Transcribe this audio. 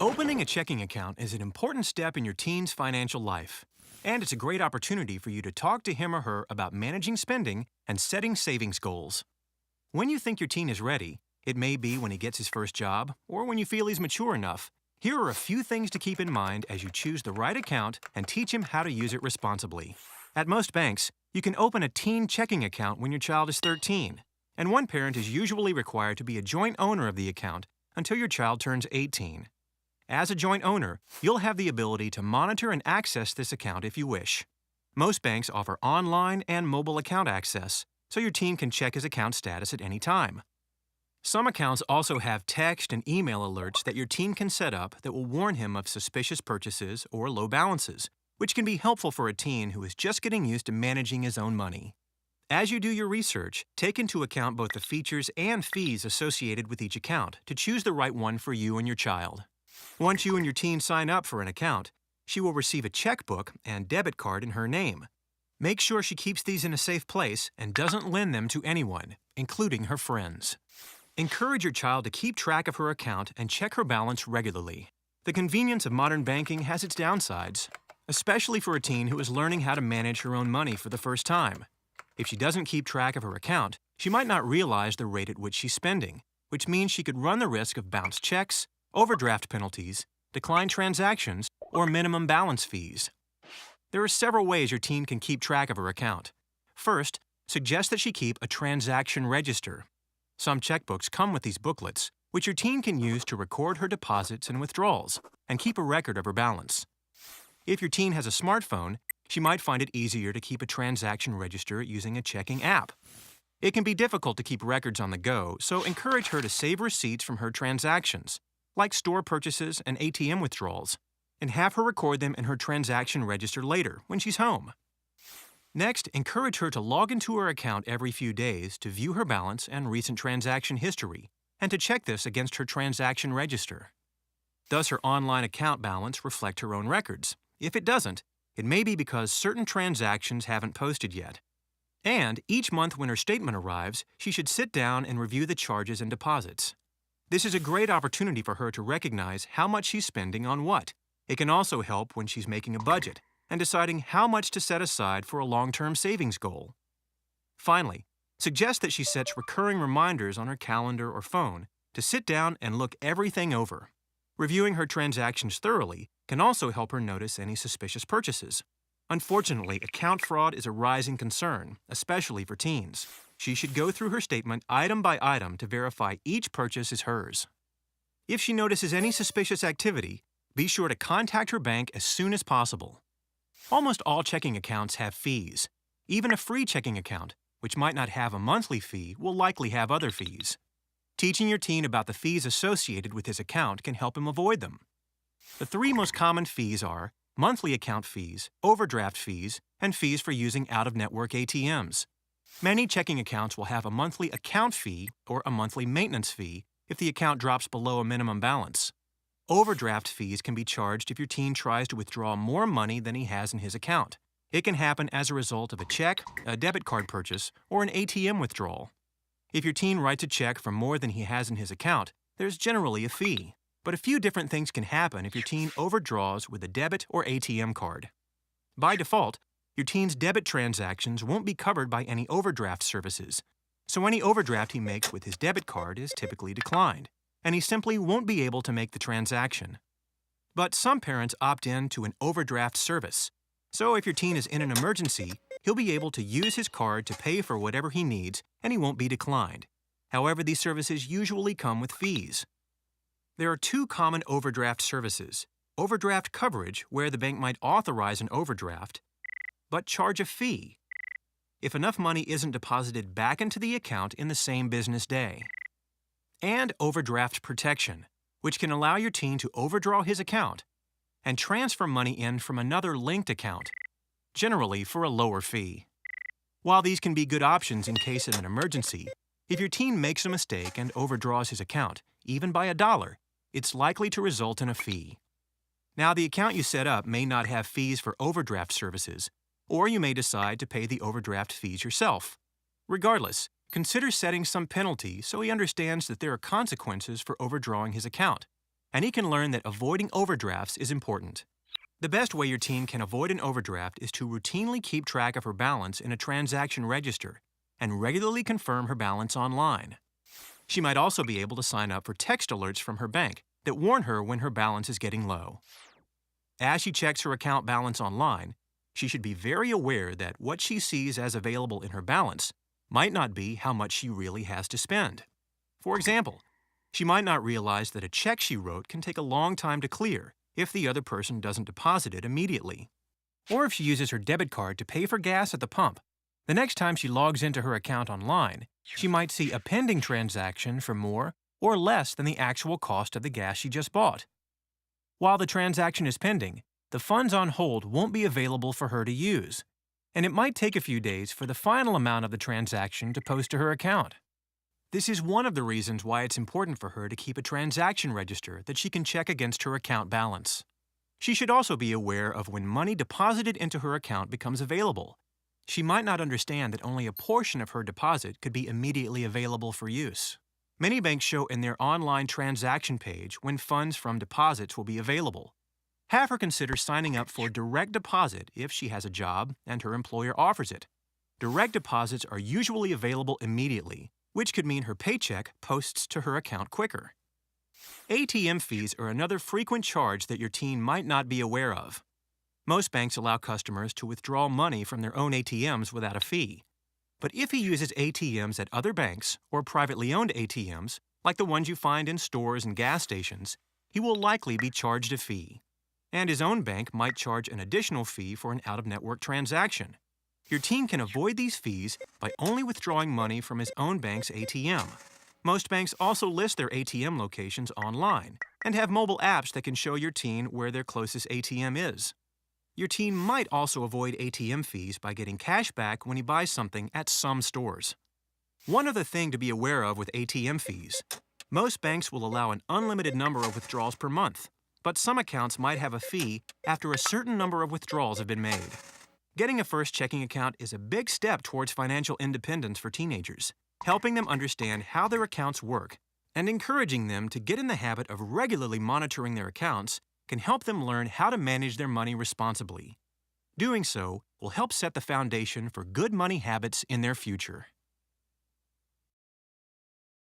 Opening a checking account is an important step in your teen's financial life, and it's a great opportunity for you to talk to him or her about managing spending and setting savings goals. When you think your teen is ready, it may be when he gets his first job or when you feel he's mature enough. Here are a few things to keep in mind as you choose the right account and teach him how to use it responsibly. At most banks, you can open a teen checking account when your child is 13, and one parent is usually required to be a joint owner of the account until your child turns 18. As a joint owner, you'll have the ability to monitor and access this account if you wish. Most banks offer online and mobile account access, so your teen can check his account status at any time. Some accounts also have text and email alerts that your teen can set up that will warn him of suspicious purchases or low balances, which can be helpful for a teen who is just getting used to managing his own money. As you do your research, take into account both the features and fees associated with each account to choose the right one for you and your child. Once you and your teen sign up for an account, she will receive a checkbook and debit card in her name. Make sure she keeps these in a safe place and doesn't lend them to anyone, including her friends. Encourage your child to keep track of her account and check her balance regularly. The convenience of modern banking has its downsides, especially for a teen who is learning how to manage her own money for the first time. If she doesn't keep track of her account, she might not realize the rate at which she's spending, which means she could run the risk of bounced checks, overdraft penalties, declined transactions, or minimum balance fees. There are several ways your teen can keep track of her account. First, suggest that she keep a transaction register. Some checkbooks come with these booklets, which your teen can use to record her deposits and withdrawals and keep a record of her balance. If your teen has a smartphone, she might find it easier to keep a transaction register using a checking app. It can be difficult to keep records on the go, so encourage her to save receipts from her transactions, like store purchases and ATM withdrawals, and have her record them in her transaction register later when she's home. Next, encourage her to log into her account every few days to view her balance and recent transaction history, and to check this against her transaction register. Does her online account balance reflect her own records? If it doesn't, it may be because certain transactions haven't posted yet. And each month when her statement arrives, she should sit down and review the charges and deposits. This is a great opportunity for her to recognize how much she's spending on what. It can also help when she's making a budget and deciding how much to set aside for a long-term savings goal. Finally, suggest that she sets recurring reminders on her calendar or phone to sit down and look everything over. Reviewing her transactions thoroughly can also help her notice any suspicious purchases. Unfortunately, account fraud is a rising concern, especially for teens. She should go through her statement item by item to verify each purchase is hers. If she notices any suspicious activity, be sure to contact her bank as soon as possible. Almost all checking accounts have fees. Even a free checking account, which might not have a monthly fee, will likely have other fees. Teaching your teen about the fees associated with his account can help him avoid them. The three most common fees are monthly account fees, overdraft fees, and fees for using out-of-network ATMs. Many checking accounts will have a monthly account fee or a monthly maintenance fee if the account drops below a minimum balance. Overdraft fees can be charged if your teen tries to withdraw more money than he has in his account. It can happen as a result of a check, a debit card purchase, or an ATM withdrawal. If your teen writes a check for more than he has in his account, there's generally a fee. But a few different things can happen if your teen overdraws with a debit or ATM card. By default, your teen's debit transactions won't be covered by any overdraft services, so any overdraft he makes with his debit card is typically declined, and he simply won't be able to make the transaction. But some parents opt in to an overdraft service, so if your teen is in an emergency, he'll be able to use his card to pay for whatever he needs and he won't be declined. However, these services usually come with fees. There are two common overdraft services: overdraft coverage, where the bank might authorize an overdraft, but charge a fee if enough money isn't deposited back into the account in the same business day. And overdraft protection, which can allow your teen to overdraw his account and transfer money in from another linked account, generally for a lower fee. While these can be good options in case of an emergency, if your teen makes a mistake and overdraws his account, even by $1, it's likely to result in a fee. Now, the account you set up may not have fees for overdraft services, or you may decide to pay the overdraft fees yourself. Regardless, consider setting some penalty so he understands that there are consequences for overdrawing his account. and he can learn that avoiding overdrafts is important. The best way your teen can avoid an overdraft is to routinely keep track of her balance in a transaction register and regularly confirm her balance online. She might also be able to sign up for text alerts from her bank that warn her when her balance is getting low. As she checks her account balance online, she should be very aware that what she sees as available in her balance might not be how much she really has to spend. For example, she might not realize that a check she wrote can take a long time to clear if the other person doesn't deposit it immediately. Or if she uses her debit card to pay for gas at the pump, the next time she logs into her account online, she might see a pending transaction for more or less than the actual cost of the gas she just bought. While the transaction is pending, the funds on hold won't be available for her to use, and it might take a few days for the final amount of the transaction to post to her account. This is one of the reasons why it's important for her to keep a transaction register that she can check against her account balance. She should also be aware of when money deposited into her account becomes available. She might not understand that only a portion of her deposit could be immediately available for use. Many banks show in their online transaction page when funds from deposits will be available. Have her consider signing up for direct deposit if she has a job and her employer offers it. Direct deposits are usually available immediately, which could mean her paycheck posts to her account quicker. ATM fees are another frequent charge that your teen might not be aware of. Most banks allow customers to withdraw money from their own ATMs without a fee. But if he uses ATMs at other banks or privately owned ATMs, like the ones you find in stores and gas stations, he will likely be charged a fee. And his own bank might charge an additional fee for an out-of-network transaction. Your teen can avoid these fees by only withdrawing money from his own bank's ATM. Most banks also list their ATM locations online and have mobile apps that can show your teen where their closest ATM is. Your teen might also avoid ATM fees by getting cash back when he buys something at some stores. One other thing to be aware of with ATM fees: most banks will allow an unlimited number of withdrawals per month, but some accounts might have a fee after a certain number of withdrawals have been made. Getting a first checking account is a big step towards financial independence for teenagers, helping them understand how their accounts work and encouraging them to get in the habit of regularly monitoring their accounts can help them learn how to manage their money responsibly. Doing so will help set the foundation for good money habits in their future.